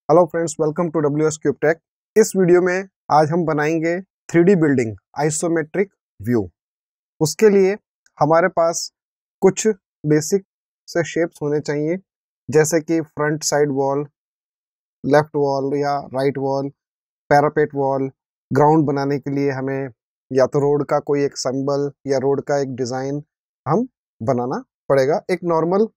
Hello friends, welcome to WS cube tech. इस video में आज हम बनाएंगे 3D बिल्डिंग आइसोमेट्रिक व्यू। उसके लिए हमारे पास कुछ बेसिक से शेप्स होने चाहिए, जैसे कि front side wall, left wall या right wall, parapet wall. Ground बनाने के लिए हमें या तो रोड का कोई एक सिंबल या रोड का एक डिज़ाइन हम बनाना पड़ेगा एक नॉर्मल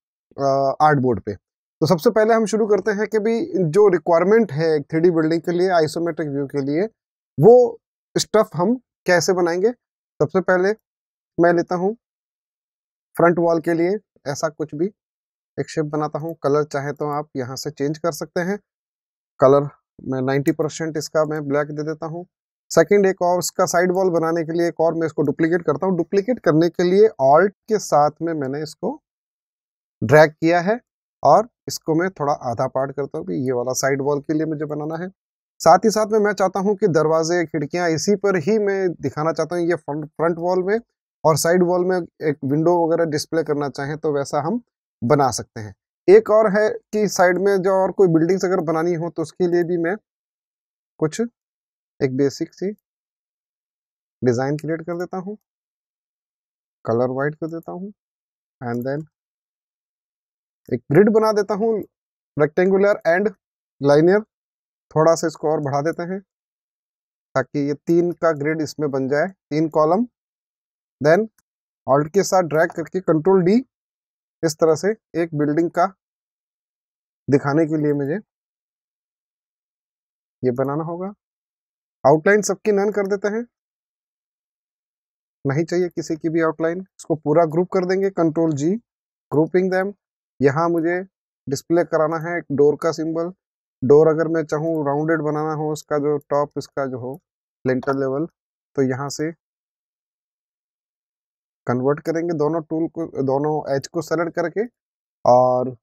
आर्ट बोर्ड पे। तो सबसे पहले हम शुरू करते हैं कि भी जो रिक्वायरमेंट है एक 3D बिल्डिंग के लिए, आइसोमेट्रिक व्यू के लिए, वो स्टफ हम कैसे बनाएंगे। सबसे पहले मैं लेता हूँ फ्रंट वॉल के लिए ऐसा कुछ भी एक शेप बनाता हूँ। कलर चाहे तो आप यहाँ से चेंज कर सकते हैं। कलर मैं 90% इसका मैं ब्लैक दे देता हूँ। सेकंड, एक और उसका साइड वॉल बनाने के लिए एक और मैं इसको डुप्लीकेट करता हूँ। डुप्लीकेट करने के लिए ऑल्ट के साथ में मैंने इसको ड्रैग किया है और इसको मैं थोड़ा आधा पार्ट करता हूँ कि ये वाला साइड वॉल के लिए मुझे बनाना है। साथ ही साथ में मैं चाहता हूँ कि दरवाजे खिड़कियाँ इसी पर ही मैं दिखाना चाहता हूँ, ये फ्रंट वॉल में, और साइड वॉल में एक विंडो वगैरह डिस्प्ले करना चाहें तो वैसा हम बना सकते हैं। एक और है कि साइड में जो और कोई बिल्डिंग्स अगर बनानी हो तो उसके लिए भी मैं कुछ एक बेसिक सी डिज़ाइन क्रिएट कर देता हूँ। कलर वाइट कर देता हूँ एंड देन एक ग्रिड बना देता हूँ, रेक्टेंगुलर एंड लाइनियर। थोड़ा सा इसको और बढ़ा देते हैं ताकि ये 3 का ग्रिड इसमें बन जाए, 3 कॉलम। देन ऑल्ट के साथ ड्रैग करके कंट्रोल डी, इस तरह से एक बिल्डिंग का दिखाने के लिए मुझे ये बनाना होगा। आउटलाइन सबकी नन कर देते हैं, नहीं चाहिए किसी की भी आउटलाइन। इसको पूरा ग्रुप कर देंगे, कंट्रोल जी, ग्रुपिंग देम। यहाँ मुझे डिस्प्ले कराना है एक डोर का सिंबल। डोर अगर मैं चाहूँ राउंडेड बनाना हो, उसका जो टॉप इसका जो हो लिंटर लेवल, तो यहाँ से कन्वर्ट करेंगे दोनों टूल को, दोनों एज को सेलेक्ट करके, और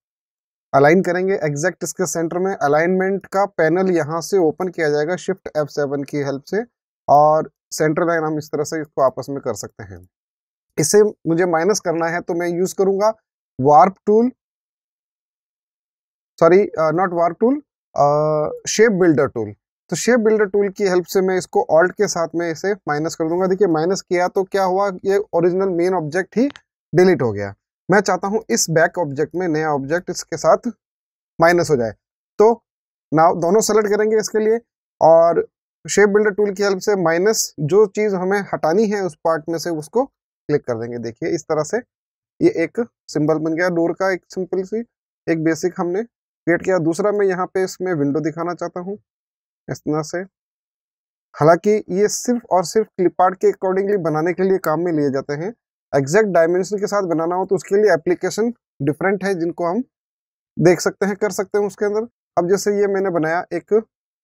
अलाइन करेंगे एग्जैक्ट इसके सेंटर में। अलाइनमेंट का पैनल यहाँ से ओपन किया जाएगा शिफ्ट F7 की हेल्प से, और सेंटर लाइन हम इस तरह से इसको आपस में कर सकते हैं। इसे मुझे माइनस करना है तो मैं यूज करूंगा warp tool, sorry not warp tool, shape builder tool. तो शेप बिल्डर टूल की हेल्प से मैं इसको ऑल्ट के साथ में इसे माइनस कर दूंगा। देखिए माइनस किया तो क्या हुआ, ये ओरिजिनल मेन ऑब्जेक्ट ही डिलीट हो गया। मैं चाहता हूं इस बैक ऑब्जेक्ट में नया ऑब्जेक्ट इसके साथ माइनस हो जाए। तो नाउ दोनों सेलेक्ट करेंगे इसके लिए, और शेप बिल्डर टूल की हेल्प से माइनस जो चीज हमें हटानी है उस पार्ट में से उसको क्लिक कर देंगे। देखिए इस तरह से ये एक सिंबल बन गया डोर का, एक सिंपल सी एक बेसिक हमने क्रिएट किया। दूसरा मैं यहाँ पे इसमें विंडो दिखाना चाहता हूँ इस तरह से। हालांकि ये सिर्फ और सिर्फ क्लिप आर्ट के अकॉर्डिंगली बनाने के लिए काम में लिए जाते हैं। एग्जैक्ट डायमेंशन के साथ बनाना हो तो उसके लिए एप्लीकेशन डिफरेंट है, जिनको हम देख सकते हैं, कर सकते हैं उसके अंदर। अब जैसे ये मैंने बनाया एक,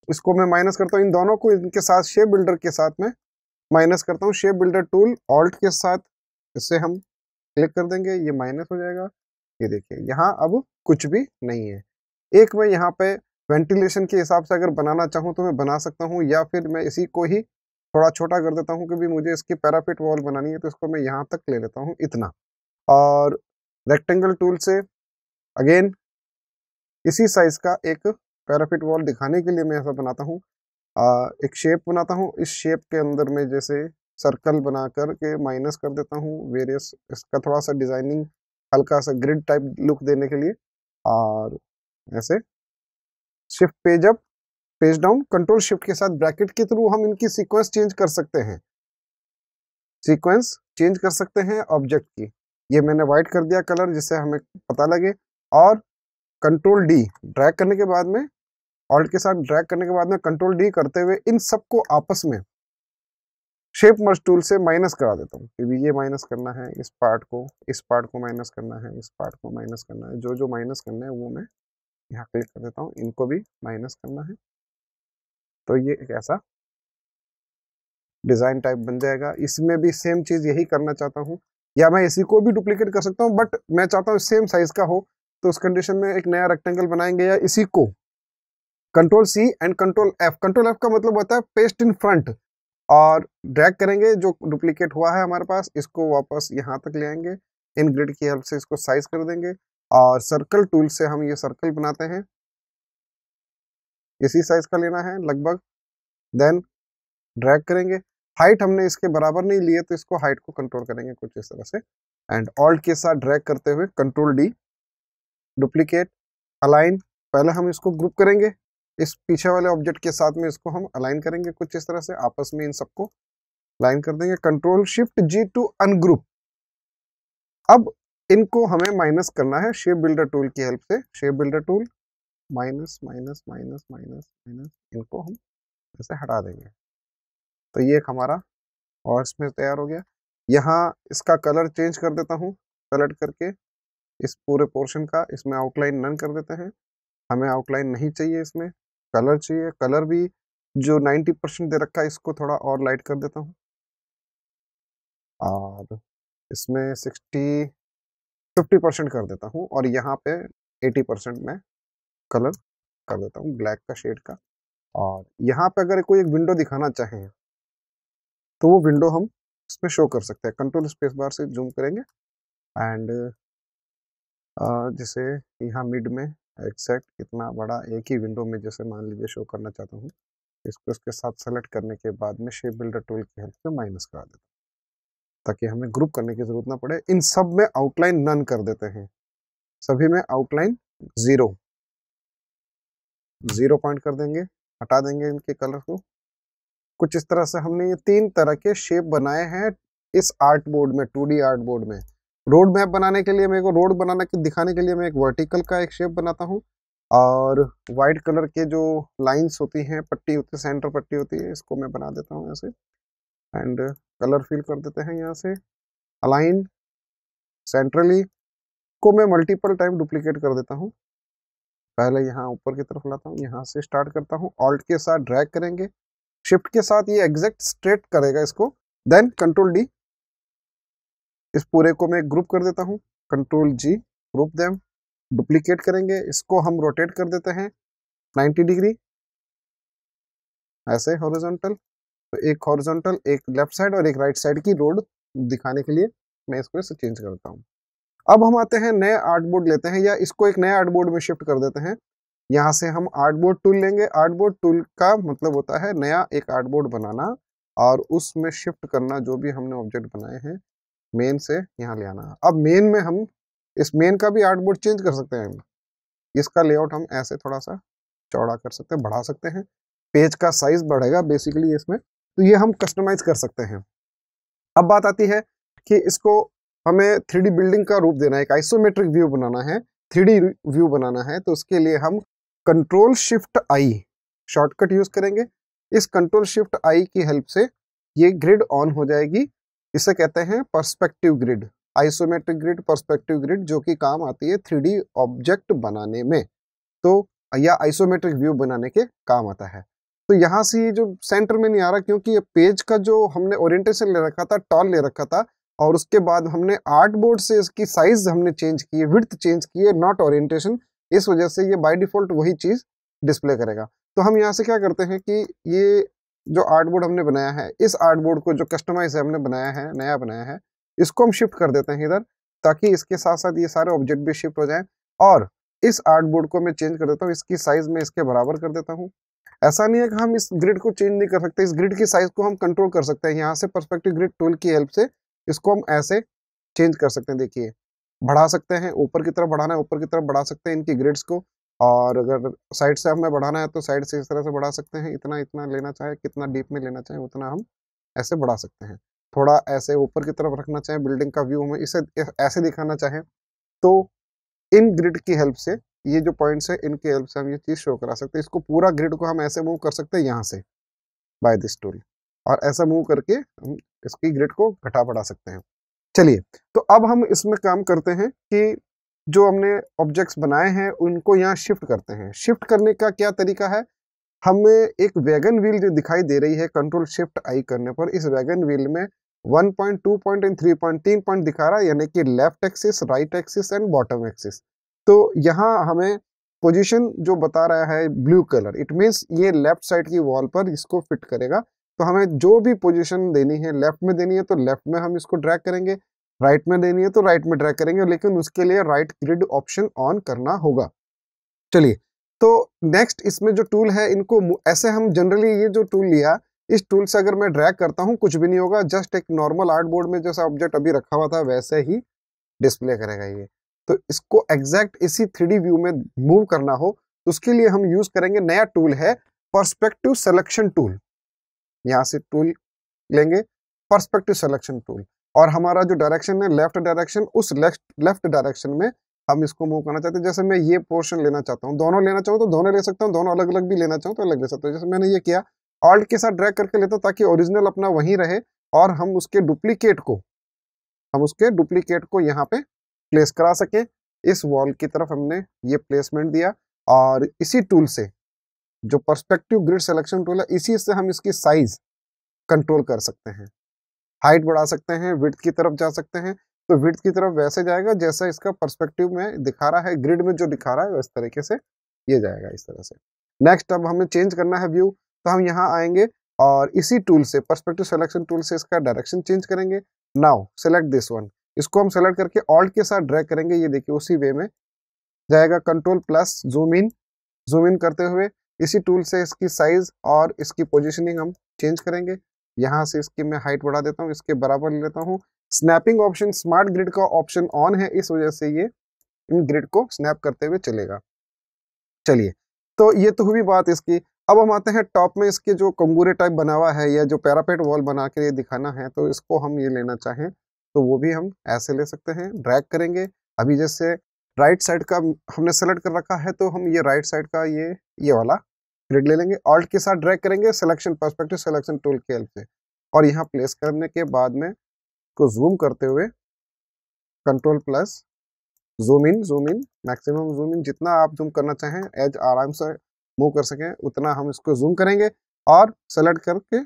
इसको मैं माइनस करता हूँ, इन दोनों को इनके साथ शेप बिल्डर के साथ में माइनस करता हूँ। शेप बिल्डर टूल ऑल्ट के साथ इससे हम क्लिक कर देंगे, ये माइनस हो जाएगा। ये देखिए यहाँ अब कुछ भी नहीं है। एक मैं यहाँ पे वेंटिलेशन के हिसाब से अगर बनाना चाहूँ तो मैं बना सकता हूँ, या फिर मैं इसी को ही थोड़ा छोटा कर देता हूँ क्योंकि मुझे इसकी पैरापेट वॉल बनानी है, तो इसको मैं यहाँ तक ले लेता हूँ इतना। और रेक्टेंगल टूल से अगेन इसी साइज का एक पैरापेट वॉल दिखाने के लिए मैं ऐसा बनाता हूँ। एक शेप बनाता हूँ, इस शेप के अंदर में जैसे सर्कल बना कर के माइनस कर देता हूँ वेरियस, इसका थोड़ा सा डिजाइनिंग हल्का सा ग्रिड टाइप लुक देने के लिए। और ऐसे shift page up page down control shift के साथ ब्रैकेट के थ्रू हम इनकी सीक्वेंस चेंज कर सकते हैं, सीक्वेंस चेंज कर सकते हैं ऑब्जेक्ट की। ये मैंने व्हाइट कर दिया कलर जिससे हमें पता लगे। और कंट्रोल डी ड्रैग करने के बाद में, ऑल्ट के साथ ड्रैग करने के बाद में कंट्रोल डी करते हुए इन सबको आपस में शेप मर्ज टूल से माइनस करा देता हूँ। क्योंकि ये माइनस करना है इस पार्ट को, इस पार्ट को माइनस करना है, इस पार्ट को माइनस करना है, जो जो माइनस करना है वो मैं यहाँ क्लिक कर देता हूँ, इनको भी माइनस करना है। तो ये एक ऐसा डिजाइन टाइप बन जाएगा। इसमें भी सेम चीज यही करना चाहता हूँ, या मैं इसी को भी डुप्लीकेट कर सकता हूँ, बट मैं चाहता हूँ सेम साइज का हो। तो उस कंडीशन में एक नया रेक्टेंगल बनाएंगे, या इसी को control C and control F. Control F का मतलब होता है पेस्ट इन फ्रंट, और ड्रैग करेंगे जो डुप्लीकेट हुआ है हमारे पास, इसको वापस यहाँ तक ले आएंगे। इन ग्रिड की हेल्प से इसको साइज कर देंगे, और सर्कल टूल से हम ये सर्कल बनाते हैं। इसी साइज का लेना है लगभग। देन ड्रैग करेंगे, हाइट हमने इसके बराबर नहीं लिए तो इसको हाइट को कंट्रोल करेंगे कुछ इस तरह से, एंड ऑल्ट के साथ ड्रैग करते हुए कंट्रोल डी, डुप्लीकेट, अलाइन। पहले हम इसको ग्रुप करेंगे, इस पीछे वाले ऑब्जेक्ट के साथ में इसको हम अलाइन करेंगे कुछ इस तरह से, आपस में इन सबको लाइन कर देंगे। Control shift G to ungroup. अब इनको हमें माइनस करना है शेप बिल्डर टूल की हेल्प से। Shape builder tool, minus minus minus minus minus, इनको हम ऐसे हटा देंगे। तो ये एक हमारा और इसमें तैयार हो गया। यहाँ इसका कलर चेंज कर देता हूँ, सेलेक्ट करके इस पूरे पोर्शन का, इसमें आउटलाइन नन कर देते हैं। हमें आउटलाइन नहीं चाहिए, इसमें कलर चाहिए। कलर भी जो 90% दे रखा है इसको थोड़ा और लाइट कर देता हूँ, और इसमें 50% कर देता हूँ, और यहाँ पे 80% में कलर कर देता हूँ ब्लैक का शेड का। और यहाँ पे अगर कोई एक विंडो दिखाना चाहें तो वो विंडो हम इसमें शो कर सकते हैं। कंट्रोल स्पेस बार से जूम करेंगे, एंड जैसे यहाँ मिड में एग्जैक्ट इतना बड़ा एक ही विंडो में जैसे मान लीजिए शो करना चाहता हूँ, इसको इसके साथ सेलेक्ट करने के बाद में शेप बिल्डर टूल की हेल्प से माइनस करा देता हूँ, ताकि हमें ग्रुप करने की जरूरत ना पड़े। इन सब में आउटलाइन नन कर देते हैं, सभी में आउटलाइन 0 पॉइंट कर देंगे, हटा देंगे इनके कलर को। कुछ इस तरह से हमने ये 3 तरह के शेप बनाए हैं इस आर्ट बोर्ड में, 2D आर्ट बोर्ड में। रोड मैप बनाने के लिए मेरे को रोड बनाने के दिखाने के लिए मैं एक वर्टिकल का एक शेप बनाता हूँ, और वाइट कलर के जो लाइंस होती हैं, पट्टी होती है, सेंटर पट्टी होती है, इसको मैं बना देता हूँ ऐसे, एंड कलर फिल कर देते हैं यहाँ से। अलाइन सेंट्रली को मैं मल्टीपल टाइम डुप्लीकेट कर देता हूँ। पहले यहाँ ऊपर की तरफ लाता हूँ, यहाँ से स्टार्ट करता हूँ, ऑल्ट के साथ ड्रैग करेंगे, शिफ्ट के साथ ये एग्जैक्ट स्ट्रेट करेगा इसको। देन कंट्रोल डी, इस पूरे को मैं ग्रुप कर देता हूँ, कंट्रोल जी, ग्रुप देम, डुप्लीकेट करेंगे, इसको हम रोटेट कर देते हैं 90 डिग्री ऐसे हॉरिजॉन्टल। तो एक हॉरिजॉन्टल, एक लेफ्ट साइड और एक राइट साइड की रोड दिखाने के लिए मैं इसको ऐसे चेंज करता हूँ। अब हम आते हैं नए आर्ट बोर्ड लेते हैं, या इसको एक नए आर्ट बोर्ड में शिफ्ट कर देते हैं। यहाँ से हम आर्ट बोर्ड टूल लेंगे। आर्ट बोर्ड टूल का मतलब होता है नया एक आर्ट बोर्ड बनाना और उसमें शिफ्ट करना जो भी हमने ऑब्जेक्ट बनाए हैं, मेन से यहाँ ले आना। अब मेन में हम इस मेन का भी आर्ट बोर्ड चेंज कर सकते हैं। इसका लेआउट हम ऐसे थोड़ा सा चौड़ा कर सकते हैं, बढ़ा सकते हैं, पेज का साइज बढ़ेगा बेसिकली इसमें, तो ये हम कस्टमाइज कर सकते हैं। अब बात आती है कि इसको हमें 3D बिल्डिंग का रूप देना है, एक आइसोमेट्रिक व्यू बनाना है, 3D व्यू बनाना है, तो उसके लिए हम कंट्रोल शिफ्ट आई शॉर्टकट यूज करेंगे। इस कंट्रोल शिफ्ट आई की हेल्प से ये ग्रिड ऑन हो जाएगी। इसे कहते हैं perspective grid, isometric grid, perspective grid, जो कि काम आती है 3D ऑब्जेक्ट बनाने में, तो या आइसोमेट्रिक व्यू बनाने के काम आता है। तो यहाँ से ये जो सेंटर में नहीं आ रहा, क्योंकि ये पेज का जो हमने ओरिएंटेशन ले रखा था, टॉल ले रखा था, और उसके बाद हमने आर्ट बोर्ड से इसकी साइज हमने चेंज की है, विड्थ चेंज की है, नॉट ओरिएंटेशन। इस वजह से ये बाय डिफॉल्ट वही चीज डिस्प्ले करेगा। तो हम यहाँ से क्या करते हैं कि ये जो आर्ट बोर्ड हमने बनाया है, इस आर्ट बोर्ड को जो कस्टमाइज हमने बनाया है, नया बनाया है, इसको हम शिफ्ट कर देते हैं इधर, ताकि इसके साथ साथ ये सारे ऑब्जेक्ट भी शिफ्ट हो जाएं। और इस आर्ट बोर्ड को मैं चेंज कर देता हूँ, इसकी साइज में इसके बराबर कर देता हूँ। ऐसा नहीं है कि हम इस ग्रिड को चेंज नहीं कर सकते, इस ग्रिड की साइज को हम कंट्रोल कर सकते हैं। यहाँ से पर्सपेक्टिव ग्रिड टूल की हेल्प से इसको हम ऐसे चेंज कर सकते हैं। देखिए, बढ़ा सकते हैं, ऊपर की तरफ बढ़ाना है ऊपर की तरफ बढ़ा सकते हैं इनकी ग्रिड्स को, और अगर साइड से हमें बढ़ाना है तो साइड से इस तरह से बढ़ा सकते हैं। इतना इतना लेना चाहे, कितना डीप में लेना चाहे उतना हम ऐसे बढ़ा सकते हैं। थोड़ा ऐसे ऊपर की तरफ रखना चाहे, बिल्डिंग का व्यू हमें इसे ऐसे दिखाना चाहे, तो इन ग्रिड की हेल्प से, ये जो पॉइंट्स है इनकी हेल्प से हम ये चीज शो करा सकते हैं। इसको पूरा ग्रिड को हम ऐसे मूव कर सकते हैं यहाँ से बाय दिस टूल, और ऐसा मूव करके हम इसकी ग्रिड को घटा बढ़ा सकते हैं। चलिए, तो अब हम इसमें काम करते हैं कि जो हमने ऑब्जेक्ट्स बनाए हैं उनको यहाँ शिफ्ट करते हैं। शिफ्ट करने का क्या तरीका है, हमें एक वैगन व्हील जो दिखाई दे रही है, कंट्रोल शिफ्ट आई करने पर इस वैगन व्हील में 1 point, 2 point and 3 point, 3 point दिखा रहा है, यानी कि left axis, right axis and bottom axis. तो यहाँ हमें पोजीशन जो बता रहा है ब्लू कलर, इट मीन्स ये लेफ्ट साइड की वॉल पर इसको फिट करेगा। तो हमें जो भी पोजीशन देनी है, लेफ्ट में देनी है तो लेफ्ट में हम इसको ड्रैग करेंगे, राइट में देनी है तो राइट में ड्रैग करेंगे, लेकिन उसके लिए राइट ग्रिड ऑप्शन ऑन करना होगा। चलिए, तो नेक्स्ट इसमें जो टूल है इनको ऐसे हम जनरली ये जो टूल लिया, इस टूल से अगर मैं ड्रैग करता हूँ कुछ भी नहीं होगा, जस्ट एक नॉर्मल आर्ट बोर्ड में जैसा ऑब्जेक्ट अभी रखा हुआ था वैसे ही डिस्प्ले करेगा ये। तो इसको एग्जैक्ट इसी 3D व्यू में मूव करना हो तो उसके लिए हम यूज करेंगे नया टूल है पर्सपेक्टिव सिलेक्शन टूल। यहाँ से टूल लेंगे पर्सपेक्टिव सिलेक्शन टूल, और हमारा जो डायरेक्शन है लेफ्ट डायरेक्शन, उस लेफ्ट डायरेक्शन में हम इसको मूव करना चाहते हैं। जैसे मैं ये पोर्शन लेना चाहता हूँ, दोनों लेना चाहूँ तो दोनों ले सकता हूँ, दोनों अलग अलग भी लेना चाहूँ तो अलग ले सकता हूँ। जैसे मैंने ये किया, ऑल्ट के साथ ड्रैग करके लेता हूँ ताकि ओरिजिनल अपना वहीं रहे, और हम उसके डुप्लीकेट को यहाँ पे प्लेस करा सकें। इस वॉल की तरफ हमने ये प्लेसमेंट दिया, और इसी टूल से जो पर्सपेक्टिव ग्रिड सिलेक्शन टूल है, इसी से हम इसकी साइज कंट्रोल कर सकते हैं, हाइट बढ़ा सकते हैं, विड्थ की तरफ जा सकते हैं। तो विड्थ की तरफ वैसे जाएगा जैसा इसका पर्सपेक्टिव में दिखा रहा है, ग्रिड में जो दिखा रहा है इस तरीके से ये जाएगा, इस तरह से। नेक्स्ट अब हमें चेंज करना है व्यू, तो हम यहाँ आएंगे और इसी टूल से पर्सपेक्टिव सिलेक्शन टूल से इसका डायरेक्शन चेंज करेंगे। नाउ सेलेक्ट दिस वन, इसको हम सेलेक्ट करके ऑल्ट के साथ ड्रैग करेंगे, ये देखिए उसी वे में जाएगा। कंट्रोल प्लस जूम इन करते हुए इसी टूल से इसकी साइज और इसकी पोजीशनिंग हम चेंज करेंगे। यहाँ से इसकी मैं हाइट बढ़ा देता हूँ, इसके बराबर ले लेता हूँ। स्नैपिंग ऑप्शन स्मार्ट ग्रिड का ऑप्शन ऑन है, इस वजह से ये इन ग्रिड को स्नैप करते हुए चलेगा। चलिए, तो ये तो हुई बात इसकी। अब हम आते हैं टॉप में, इसके जो कंगूरे टाइप बना हुआ है या जो पैरापेट वॉल बना के ये दिखाना है, तो इसको हम ये लेना चाहें तो वो भी हम ऐसे ले सकते हैं, ड्रैग करेंगे। अभी जैसे राइट साइड का हमने सेलेक्ट कर रखा है, तो हम ये राइट साइड का ये वाला ग्रिड ले लेंगे, ऑल्ट के साथ ड्रैग करेंगे सिलेक्शन पर्सपेक्टिव सिलेक्शन टूल की हेल्प से, और यहाँ प्लेस करने के बाद में को जूम करते हुए control plus zoom in maximum zoom in, जितना आप जूम करना चाहें एज आराम से मूव कर सकें उतना हम इसको जूम करेंगे, और सेलेक्ट करके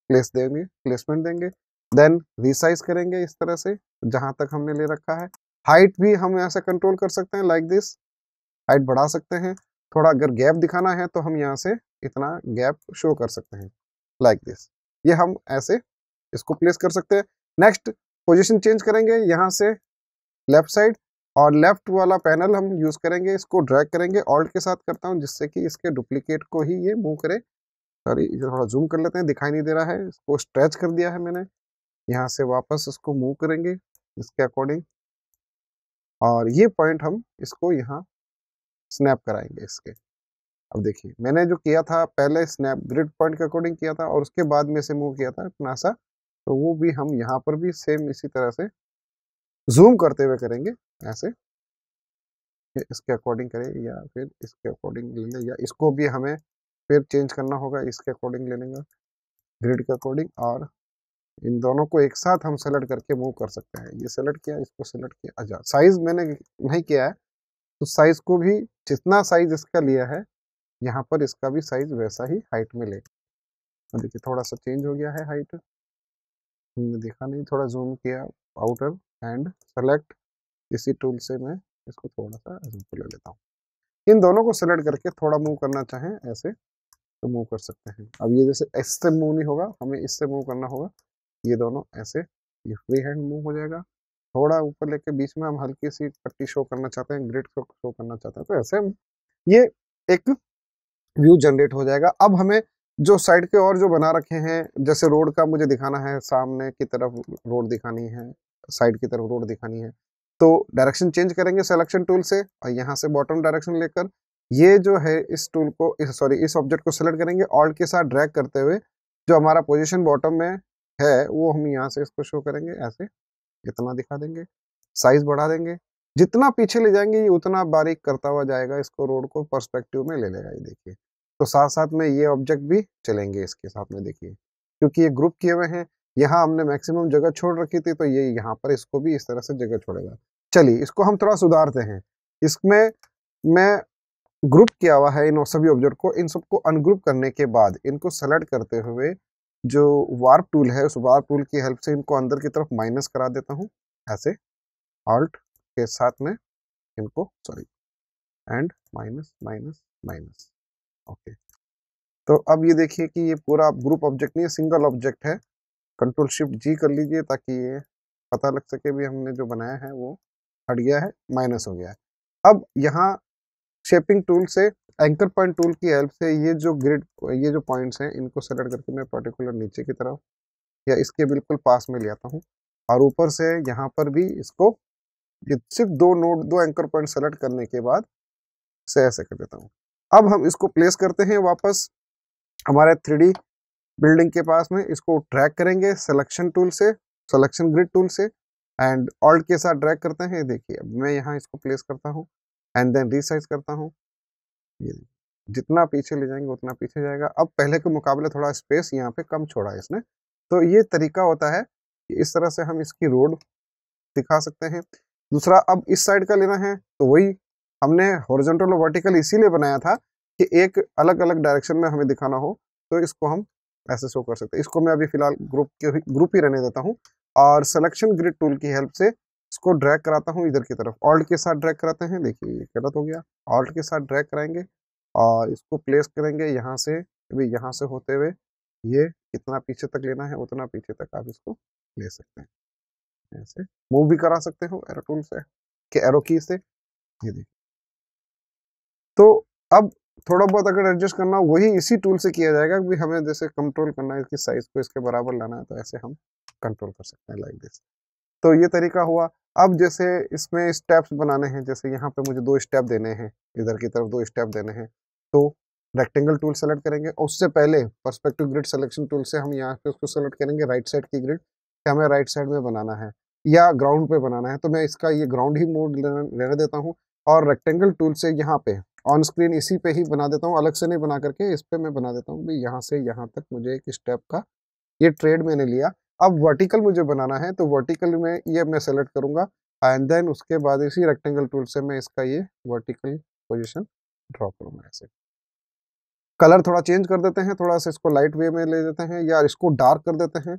प्लेसमेंट देंगे। देन रिसाइज करेंगे इस तरह से जहां तक हमने ले रखा है। हाइट भी हम ऐसे कंट्रोल कर सकते हैं, लाइक दिस, हाइट बढ़ा सकते हैं। थोड़ा अगर गैप दिखाना है तो हम यहाँ से इतना गैप शो कर सकते हैं, लाइक दिस। ये हम ऐसे इसको प्लेस कर सकते हैं। नेक्स्ट पोजीशन चेंज करेंगे, यहाँ से लेफ्ट साइड और लेफ्ट वाला पैनल हम यूज करेंगे, इसको ड्रैग करेंगे, ऑल्ट के साथ करता हूँ जिससे कि इसके डुप्लीकेट को ही ये मूव करे। सॉरी, थोड़ा जूम कर लेते हैं, दिखाई नहीं दे रहा है, इसको स्ट्रेच कर दिया है मैंने। यहाँ से वापस इसको मूव करेंगे इसके अकॉर्डिंग, और ये पॉइंट हम इसको यहाँ स्नैप कराएंगे इसके। अब देखिए मैंने जो किया था पहले स्नैप ग्रिड पॉइंट के अकॉर्डिंग किया था और उसके बाद में से मूव किया था अपना सा, तो वो भी हम यहाँ पर भी सेम इसी तरह से जूम करते हुए करेंगे ऐसे, इसके अकॉर्डिंग करें या फिर इसके अकॉर्डिंग ले लें, या इसको भी हमें फिर चेंज करना होगा, इसके अकॉर्डिंग ले लेंगे ग्रिड के अकॉर्डिंग, और इन दोनों को एक साथ हम सेलेक्ट करके मूव कर सकते हैं। ये सेलेक्ट किया, इसको सेलेक्ट किया। अच्छा, साइज मैंने नहीं किया है तो साइज को भी जितना साइज इसका लिया है यहाँ पर इसका भी साइज वैसा ही हाइट में ले। देखिए थोड़ा सा चेंज हो गया है हाइट, हमने देखा नहीं, थोड़ा जूम किया आउटर एंड सेलेक्ट, इसी टूल से मैं इसको थोड़ा सा जूम ले लेता हूँ। इन दोनों को सेलेक्ट करके थोड़ा मूव करना चाहें ऐसे तो मूव कर सकते हैं। अब ये जैसे इससे मूव नहीं होगा, हमें इससे मूव करना होगा, ये दोनों ऐसे, ये फ्री हैंड मूव हो जाएगा। थोड़ा ऊपर लेके बीच में हम हल्की सी पट्टी शो करना चाहते हैं, ग्रिड शो करना चाहते हैं, तो ऐसे ये एक व्यू जनरेट हो जाएगा। अब हमें जो साइड के और जो बना रखे हैं, जैसे रोड का मुझे दिखाना है, सामने की तरफ रोड दिखानी है, साइड की तरफ रोड दिखानी है, तो डायरेक्शन चेंज करेंगे सिलेक्शन टूल से, और यहाँ से बॉटम डायरेक्शन लेकर ये जो है इस टूल को इस ऑब्जेक्ट को सेलेक्ट करेंगे, ऑल्ट के साथ ड्रैग करते हुए जो हमारा पोजीशन बॉटम में है वो हम यहाँ से इसको शो करेंगे ऐसे, इतना दिखा देंगे, साइज बढ़ा देंगे। जितना पीछे ले जाएंगे ये उतना बारीक करता हुआ जाएगा, इसको रोड को पर्सपेक्टिव में ले लेगा। ये देखिए, तो साथ साथ में ये ऑब्जेक्ट भी चलेंगे इसके साथ में, देखिए क्योंकि ये ग्रुप किए हुए हैं, यहाँ हमने मैक्सिमम जगह छोड़ रखी थी तो ये यहाँ पर इसको भी इस तरह से जगह छोड़ेगा। चलिए इसको हम थोड़ा सुधारते हैं। इसमें मैं ग्रुप किया हुआ है इन सभी ऑब्जेक्ट को, इन सबको अनग्रुप करने के बाद इनको सेलेक्ट करते हुए जो वार्प टूल है उस वार्प टूल की हेल्प से इनको अंदर की तरफ माइनस करा देता हूँ ऐसे, ऑल्ट के साथ में इनको sorry and minus minus minus, okay. तो अब ये देखिए कि ये पूरा ग्रुप ऑब्जेक्ट नहीं है, सिंगल ऑब्जेक्ट है। कंट्रोल शिफ्ट जी कर लीजिए ताकि ये पता लग सके भी हमने जो बनाया है वो हट गया है, माइनस हो गया है। अब यहाँ शेपिंग टूल से, एंकर पॉइंट टूल की हेल्प से ये जो ग्रिड, ये जो पॉइंट्स हैं इनको सेलेक्ट करके मैं पर्टिकुलर नीचे की तरफ या इसके बिल्कुल पास में ले आता हूँ और ऊपर से यहाँ पर भी इसको सिर्फ दो एंकर पॉइंट सेलेक्ट करने के बाद से ऐसे कर देता हूँ। अब हम इसको प्लेस करते हैं वापस हमारे 3D बिल्डिंग के पास में, इसको ड्रैग करेंगे सिलेक्शन टूल से, सिलेक्शन ग्रिड टूल से एंड ऑल्ट के साथ ड्रैग करते हैं। देखिए अब मैं यहाँ इसको प्लेस करता हूँ एंड देन रीसाइज करता हूँ। ये जितना पीछे ले जाएंगे उतना पीछे जाएगा। अब पहले के मुकाबले थोड़ा स्पेस यहाँ पे कम छोड़ा है इसने। तो ये तरीका होता है कि इस तरह से हम इसकी रोड दिखा सकते हैं। दूसरा, अब इस साइड का लेना है तो वही हमने हॉरिजॉन्टल और वर्टिकल इसीलिए बनाया था कि एक अलग अलग डायरेक्शन में हमें दिखाना हो, तो इसको हम ऐसे शो कर सकते हैं। इसको मैं अभी फिलहाल ग्रुप ही रहने देता हूँ और सिलेक्शन ग्रिड टूल की हेल्प से इसको ड्रैग कराता हूँ इधर की तरफ। ऑल्ट के साथ ड्रैग कराते हैं, देखिए ये गलत हो गया। ऑल्ट के साथ ड्रैग कराएंगे और इसको प्लेस करेंगे यहाँ से, अभी यहाँ से होते हुए ये कितना पीछे तक लेना है उतना पीछे तक आप इसको ले सकते हैं। ऐसे मूव भी करा सकते हो एरो टूल से, कि एरो की से। ये देखिए, तो अब थोड़ा बहुत अगर एडजस्ट करना हो वही इसी टूल से किया जाएगा कि हमें जैसे कंट्रोल करना है, इसकी साइज को इसके बराबर लाना है, तो ऐसे हम कंट्रोल कर सकते हैं लाइक दिस। तो ये तरीका हुआ। अब जैसे इसमें स्टेप्स बनाने हैं, जैसे यहाँ पे मुझे 2 स्टेप देने हैं, इधर की तरफ 2 स्टेप देने हैं, तो रेक्टेंगल टूल सेलेक्ट करेंगे। उससे पहले पर्सपेक्टिव ग्रिड सिलेक्शन टूल से हम यहाँ पे उसको सेलेक्ट करेंगे राइट साइड की ग्रिड, कि हमें राइट साइड में बनाना है या ग्राउंड पे बनाना है। तो मैं इसका ये ग्राउंड ही मोड लेने देता हूँ और रेक्टेंगल टूल से यहाँ पे ऑन स्क्रीन इसी पे ही बना देता हूँ, अलग से नहीं बना करके इस पे मैं बना देता हूँ भाई यहाँ से यहाँ तक मुझे एक स्टेप का ये ट्रेड मैंने लिया। अब वर्टिकल मुझे बनाना है तो वर्टिकल में ये मैं सेलेक्ट करूंगा एंड देन उसके बाद इसी रेक्टेंगल टूल से मैं इसका ये वर्टिकल पोजीशन ड्रॉ करूंगा। ऐसे कलर थोड़ा चेंज कर देते हैं, थोड़ा सा इसको लाइट वे में ले देते हैं या इसको डार्क कर देते हैं।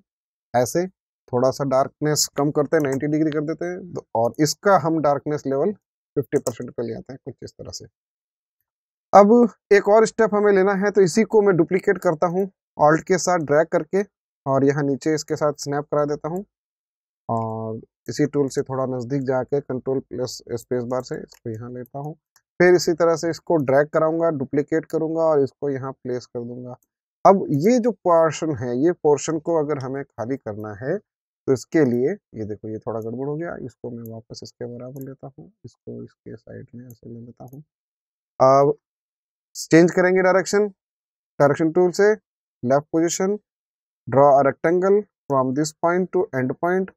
ऐसे थोड़ा सा डार्कनेस कम करते हैं, 90 डिग्री कर देते हैं और इसका हम डार्कनेस लेवल 50% पे ले आते हैं, कुछ इस तरह से। अब एक और स्टेप हमें लेना है तो इसी को मैं डुप्लीकेट करता हूँ ऑल्ट के साथ ड्रैग करके और यहाँ नीचे इसके साथ स्नैप करा देता हूँ और इसी टूल से थोड़ा नज़दीक जाके कंट्रोल प्लस स्पेस बार से इसको यहाँ लेता हूँ। फिर इसी तरह से इसको ड्रैग कराऊंगा, डुप्लीकेट करूंगा और इसको यहाँ प्लेस कर दूंगा। अब ये जो पोर्शन है, ये पोर्शन को अगर हमें खाली करना है तो इसके लिए ये देखो ये थोड़ा गड़बड़ हो गया, इसको मैं वापस इसके बराबर लेता हूँ, इसको इसके साइड में ऐसे ले लेता हूँ। अब चेंज करेंगे डायरेक्शन टूल से left position, draw a rectangle from this point two and point,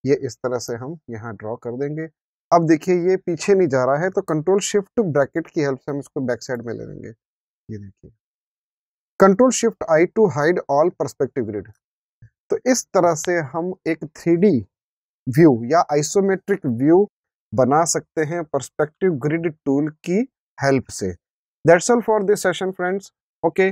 ये इस तरह से हम यहाँ ड्रॉ कर देंगे। अब देखिए ये पीछे नहीं जा रहा है तो कंट्रोल शिफ्ट ब्रैकेट की हेल्प से हम इसको बैक साइड में ले लेंगे। ये देखिए control shift I to hide all perspective grid. तो इस तरह से हम एक 3D व्यू या आइसोमेट्रिक व्यू बना सकते हैं पर्सपेक्टिव ग्रिड टूल की हेल्प से। That's all for this session friends. Okay,